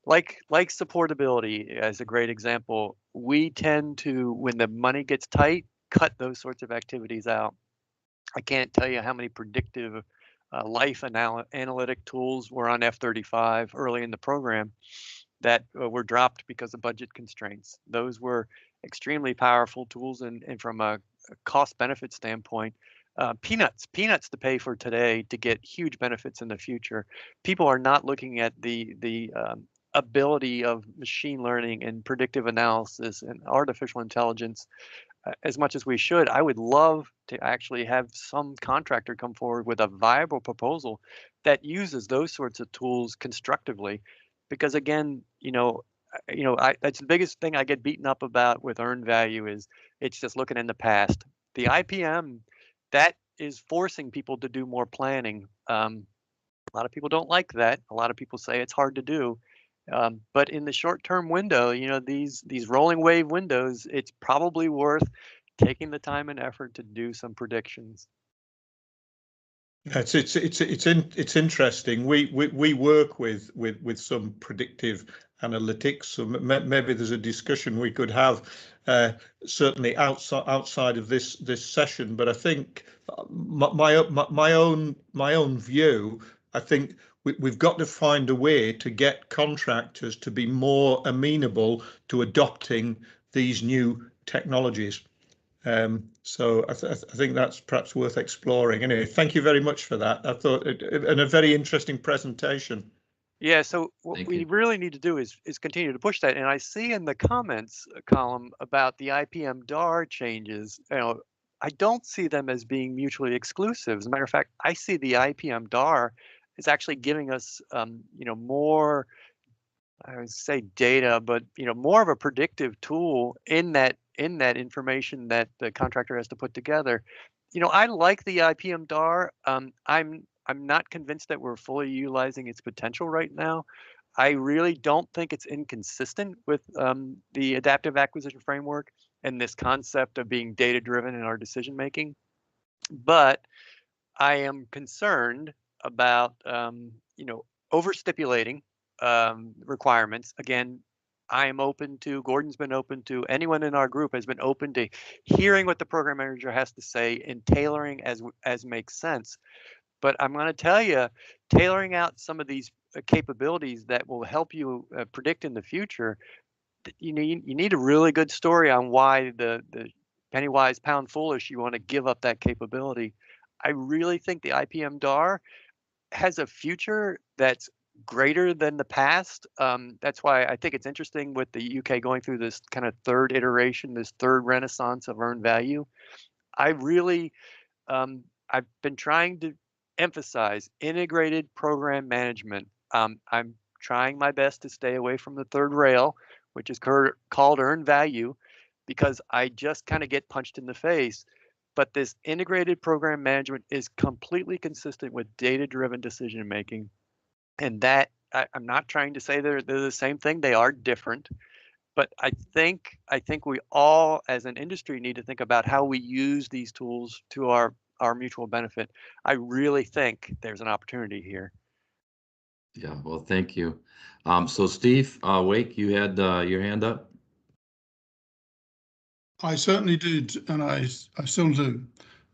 like supportability as a great example, we tend to, when the money gets tight, cut those sorts of activities out. I can't tell you how many predictive analytic tools were on F-35 early in the program that were dropped because of budget constraints. Those were extremely powerful tools, and from a cost benefit standpoint, peanuts to pay for today to get huge benefits in the future. People are not looking at the ability of machine learning and predictive analysis and artificial intelligence as much as we should. I would love to actually have some contractor come forward with a viable proposal that uses those sorts of tools constructively, because again, that's the biggest thing I get beaten up about with earned value is it's just looking in the past. The IPM, that is forcing people to do more planning. A lot of people don't like that. A lot of people say it's hard to do. But in the short-term window, these rolling wave windows, it's probably worth taking the time and effort to do some predictions. It's interesting. We work with some predictive analytics. So maybe there's a discussion we could have, certainly outside of this session. But I think my own view. I think we've got to find a way to get contractors to be more amenable to adopting these new technologies. So I think that's perhaps worth exploring. Anyway, thank you very much for that. I thought and a very interesting presentation. Yeah, so what Thank we you. really need to do is continue to push that. And I see in the comments column about the IPM DAR changes, I don't see them as being mutually exclusive. As a matter of fact, I see the IPM DAR is actually giving us, more, I would say data, but more of a predictive tool in that information that the contractor has to put together. I like the IPM DAR. I'm not convinced that we're fully utilizing its potential right now. I really don't think it's inconsistent with the adaptive acquisition framework and this concept of being data driven in our decision making. But I am concerned about overstipulating requirements. Again, I am open to, Gordon's been open to, anyone in our group has been open to hearing what the program manager has to say and tailoring as makes sense. But I'm going to tell you, tailoring out some of these capabilities that will help you predict in the future, you need a really good story on why the penny wise, pound foolish, you want to give up that capability. I really think the IPM DAR has a future that's greater than the past. That's why I think it's interesting with the UK going through this kind of third iteration, this third renaissance of earned value. I really, I've been trying to emphasize integrated program management. I'm trying my best to stay away from the third rail, which is called earned value, because I just kind of get punched in the face. But this integrated program management is completely consistent with data-driven decision making. And that I'm not trying to say they're the same thing. They are different. But I think we all as an industry need to think about how we use these tools to our mutual benefit. I really think there's an opportunity here. Yeah, well, thank you. So Steve Wake, you had your hand up. I certainly did, and I still do.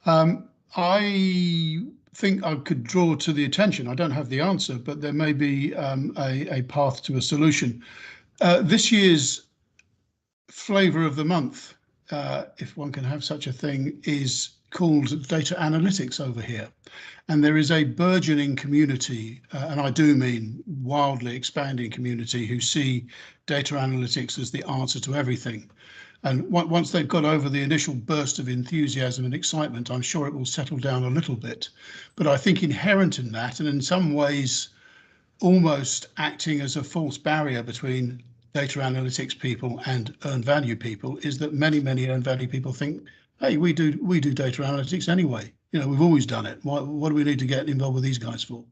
I think I could draw to the attention, I don't have the answer, but there may be a path to a solution. This year's flavour of the month, if one can have such a thing, is called data analytics over here. And there is a burgeoning community, and I do mean wildly expanding community, who see data analytics as the answer to everything. And once they've got over the initial burst of enthusiasm and excitement, I'm sure it will settle down a little bit. But I think inherent in that, and in some ways almost acting as a false barrier between data analytics people and earned value people, is that many earned value people think, hey, we do data analytics anyway. We've always done it. What do we need to get involved with these guys for?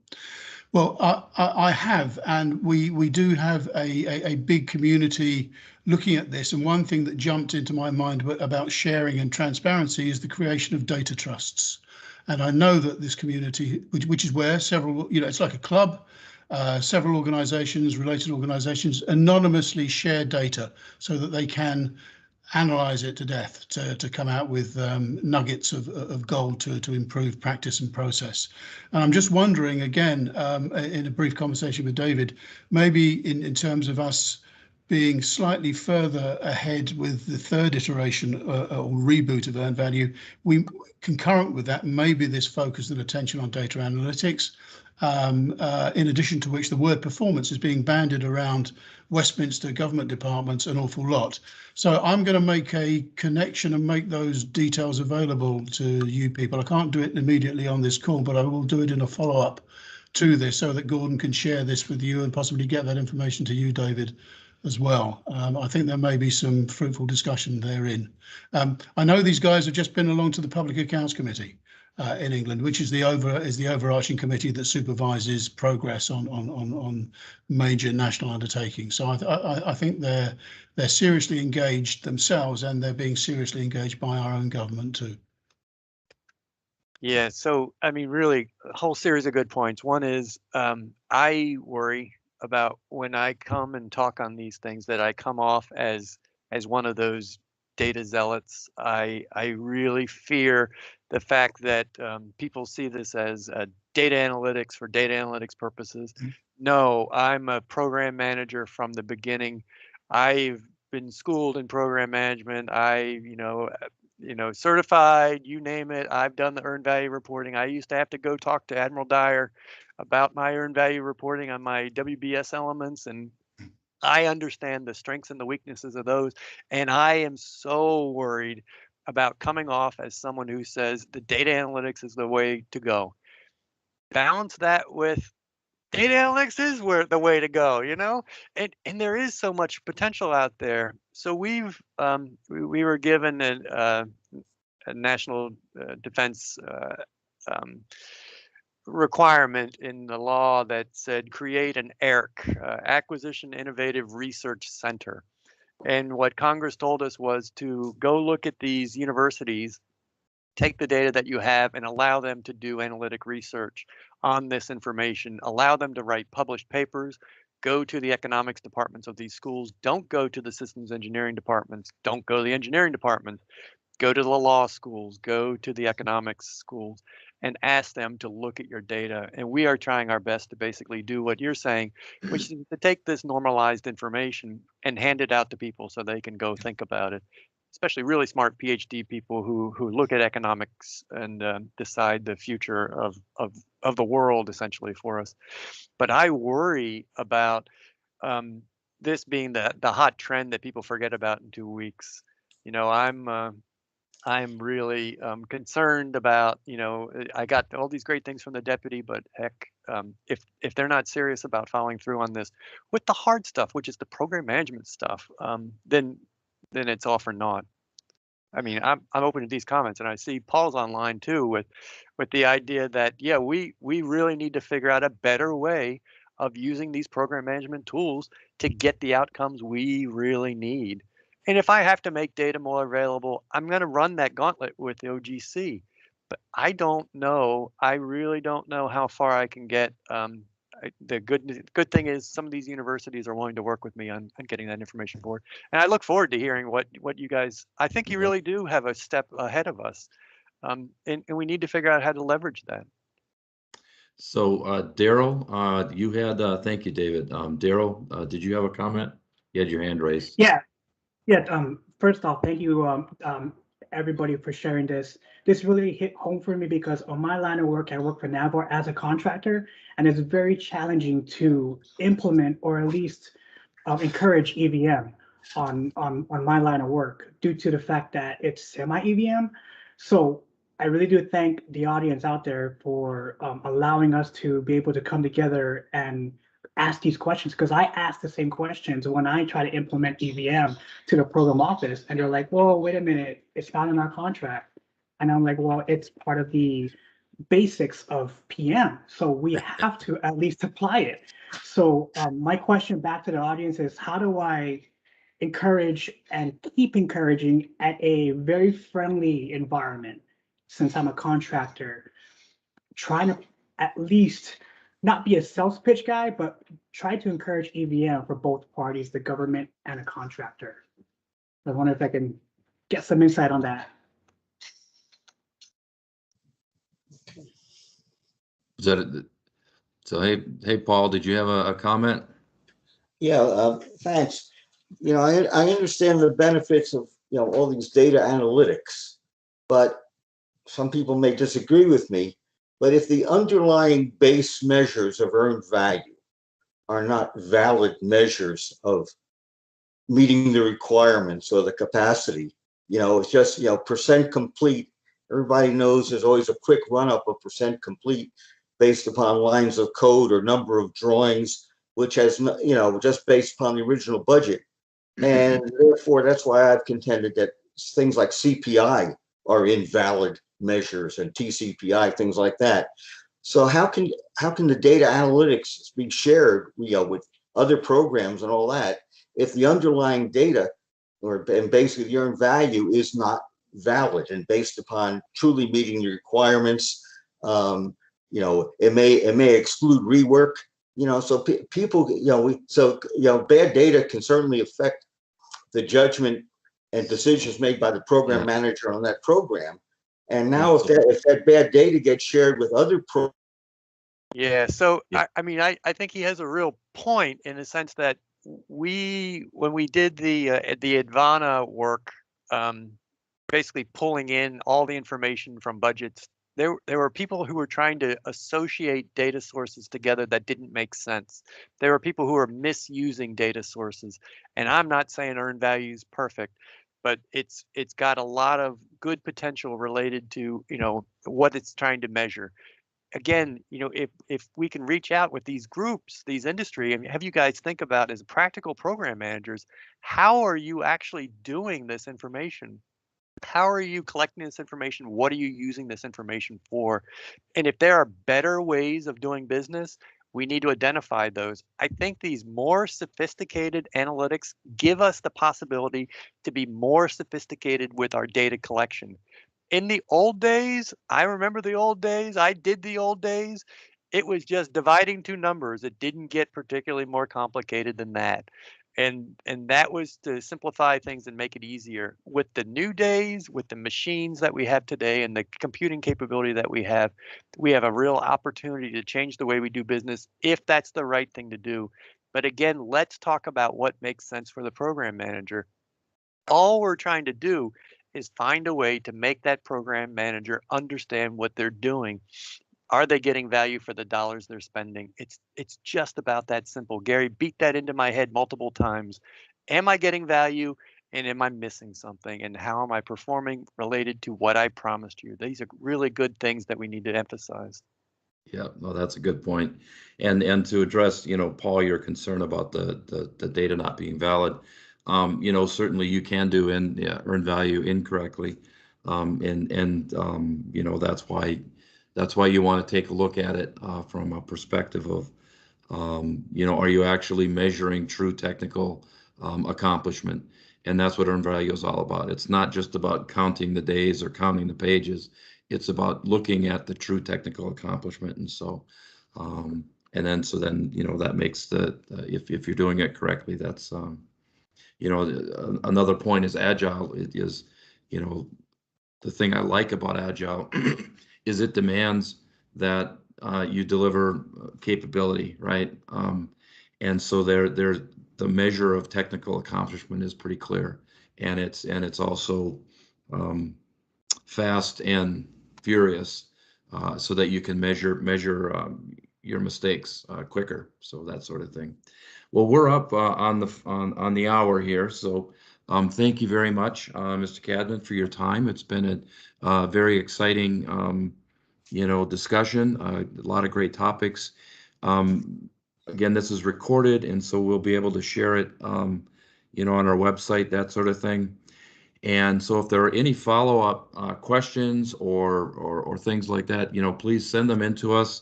Well, I have, and we do have a big community looking at this. And one thing that jumped into my mind about sharing and transparency is the creation of data trusts. And I know that this community, which is where several, it's like a club, several organizations, related organizations, anonymously share data so that they can analyze it to death to come out with nuggets of gold to improve practice and process. And I'm just wondering, again, in a brief conversation with David, maybe in terms of us being slightly further ahead with the third iteration or reboot of earned value, we concurrent with that, maybe this focus and attention on data analytics, in addition to which the word performance is being bandied around Westminster government departments an awful lot. So I'm going to make a connection and make those details available to you people. I can't do it immediately on this call, but I will do it in a follow-up to this so that Gordon can share this with you and possibly get that information to you, David, as well. I think there may be some fruitful discussion therein. I know these guys have just been along to the Public Accounts Committee in England, which is the overarching committee that supervises progress on major national undertakings. So I think they're seriously engaged themselves, and they're being seriously engaged by our own government too. Yeah, so I mean, really, a whole series of good points. One is I worry about when I come and talk on these things that I come off as one of those data zealots. I really fear the fact that people see this as data analytics for data analytics purposes. No, I'm a program manager from the beginning. I've been schooled in program management. Certified, you name it. I've done the earned value reporting. I used to have to go talk to Admiral Dyer about my earned value reporting on my WBS elements, and I understand the strengths and the weaknesses of those. And I am so worried about coming off as someone who says the data analytics is the way to go. Balance that with data analytics is where the way to go, and there is so much potential out there. So we were given a national defense um, requirement in the law that said create an AIRC, Acquisition Innovative Research Center. And what Congress told us was to go look at these universities, take the data that you have and allow them to do analytic research on this information, allow them to write published papers, go to the economics departments of these schools, don't go to the systems engineering departments, don't go to the engineering departments, go to the law schools, go to the economics schools, and ask them to look at your data. And we are trying our best to basically do what you're saying, which is to take this normalized information and hand it out to people so they can go think about it, especially really smart PhD people who look at economics and decide the future of the world essentially for us. But I worry about this being the hot trend that people forget about in 2 weeks. I'm really concerned about, I got all these great things from the deputy, but heck, if they're not serious about following through on this with the hard stuff, which is the program management stuff, then it's all for naught. I mean, I'm open to these comments, and I see Paul's online too with the idea that yeah, we really need to figure out a better way of using these program management tools to get the outcomes we really need. And if I have to make data more available, I'm going to run that gauntlet with the OGC. But I don't know. I really don't know how far I can get. The good thing is some of these universities are willing to work with me on getting that information forward. And I look forward to hearing what you guys. I think you really do have a step ahead of us, and we need to figure out how to leverage that. So, Daryl, you had, thank you, David. Daryl, did you have a comment? You had your hand raised. Yeah. First off, thank you, everybody, for sharing this. This really hit home for me because on my line of work, I work for NAVAR as a contractor, and it's very challenging to implement or at least encourage EVM on my line of work due to the fact that it's semi-EVM. So I really do thank the audience out there for allowing us to be able to come together and ask these questions, because I ask the same questions when I try to implement EVM to the program office, and they're like, "Whoa, wait a minute, it's not in our contract." And I'm like, "Well, it's part of the basics of PM, so we have to at least apply it." So my question back to the audience is, how do I encourage and keep encouraging at a very friendly environment, since I'm a contractor, trying to at least not be a sales pitch guy, but try to encourage EVM for both parties, the government and a contractor? I wonder if I can get some insight on that. Is that it? So, hey, Paul, did you have a comment? Yeah, thanks. I understand the benefits of, all these data analytics, but some people may disagree with me. But if the underlying base measures of earned value are not valid measures of meeting the requirements or the capacity, it's just, percent complete. Everybody knows there's always a quick run up of percent complete based upon lines of code or number of drawings, which has, just based upon the original budget. And therefore, that's why I've contended that things like CPI are invalid measures, and TCPI, things like that. So how can the data analytics be shared, with other programs and all that, if the underlying data and basically the earned value is not valid and based upon truly meeting the requirements. You know, it may exclude rework. You know, so people, you know, bad data can certainly affect the judgment and decisions made by the program manager on that program. And now, if that bad data gets shared with other programs. Yeah, so I mean, I think he has a real point in the sense that when we did the Advana work, basically pulling in all the information from budgets, there were people who were trying to associate data sources together that didn't make sense. There were people who were misusing data sources, and I'm not saying earned value is perfect, but it's got a lot of good potential related to, you know, what it's trying to measure. Again, you know, if we can reach out with these groups, these industry, and have you guys think about, as practical program managers, how are you actually doing this information? How are you collecting this information? What are you using this information for? And if there are better ways of doing business, we need to identify those. I think these more sophisticated analytics give us the possibility to be more sophisticated with our data collection. In the old days, I remember the old days, I did the old days, it was just dividing two numbers. It didn't get particularly more complicated than that. And that was to simplify things and make it easier. With the new days, with the machines that we have today and the computing capability that we have a real opportunity to change the way we do business if that's the right thing to do. But again, let's talk about what makes sense for the program manager. All we're trying to do is find a way to make that program manager understand what they're doing. Are they getting value for the dollars they're spending? It's just about that simple. Gary beat that into my head multiple times. Am I getting value, and am I missing something? And how am I performing related to what I promised you? These are really good things that we need to emphasize. Yeah, no, that's a good point. And to address, you know, Paul, your concern about the data not being valid, you know, certainly you can do earn value incorrectly, you know, that's why you want to take a look at it from a perspective of, you know, are you actually measuring true technical accomplishment? And that's what earned value is all about. It's not just about counting the days or counting the pages. It's about looking at the true technical accomplishment. And so, so then, you know, that makes if you're doing it correctly, that's, you know, another point is Agile. It is, you know, the thing I like about Agile is it demands that you deliver capability, right? And so the measure of technical accomplishment is pretty clear, and it's also fast and furious, so that you can measure your mistakes quicker. So that sort of thing. Well, we're up on the hour here, so thank you very much, Mr. Cadman, for your time. It's been a very exciting, you know, discussion. A lot of great topics. Again, this is recorded, and so we'll be able to share it, you know, on our website, that sort of thing. And so if there are any follow-up questions or things like that, you know, please send them in to us.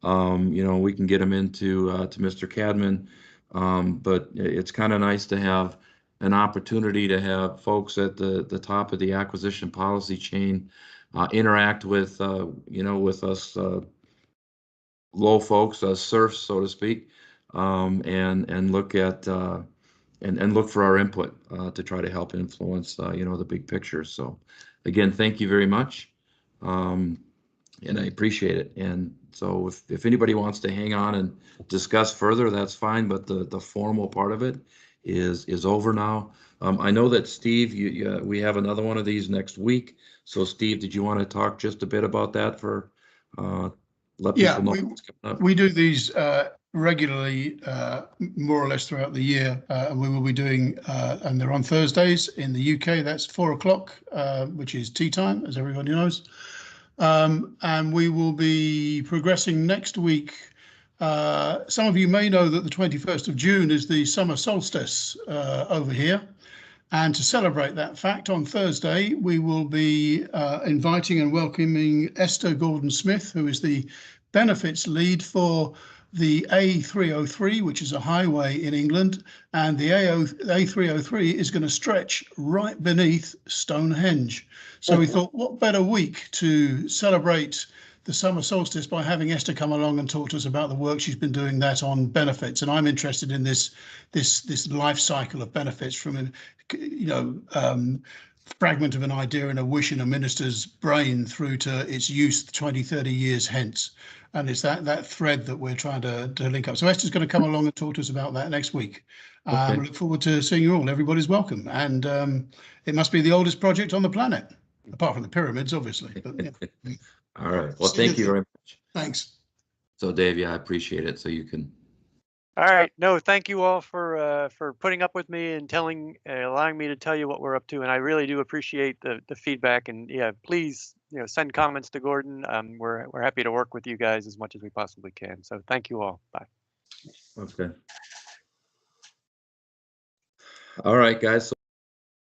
You know, we can get them into to Mr. Cadman. But it's kind of nice to have an opportunity to have folks at the top of the acquisition policy chain interact with, you know, with us low folks, serfs, so to speak, and look at and look for our input to try to help influence, you know, the big picture. So, again, thank you very much, and I appreciate it. And so, if anybody wants to hang on and discuss further, that's fine. But the formal part of it is over now. I know that Steve, we have another one of these next week. So, Steve, did you want to talk just a bit about that for let people know what's coming up? We do these regularly, more or less throughout the year, and we will be doing, and they're on Thursdays in the UK. That's 4 o'clock, which is tea time, as everybody knows. And we will be progressing next week. Some of you may know that the 21st of June is the summer solstice over here. And to celebrate that fact, on Thursday, we will be inviting and welcoming Esther Gordon-Smith, who is the benefits lead for the A303, which is a highway in England, and the A303 is going to stretch right beneath Stonehenge. So we thought, what better week to celebrate the summer solstice by having Esther come along and talk to us about the work she's been doing that on benefits. And I'm interested in this life cycle of benefits from, fragment of an idea and a wish in a minister's brain through to its use 20, 30 years hence. And it's that thread that we're trying to link up. So Esther's going to come along and talk to us about that next week. Okay. Look forward to seeing you all. Everybody's welcome. And it must be the oldest project on the planet, apart from the pyramids, obviously. But, yeah. All right. Well, thank you very much. Thanks. So Dave, yeah, I appreciate it. So you can. All right. No, thank you all for putting up with me and allowing me to tell you what we're up to. And I really do appreciate the feedback. And yeah, please, send comments to Gordon. We're happy to work with you guys as much as we possibly can. So thank you all. Bye. Okay. All right, guys. So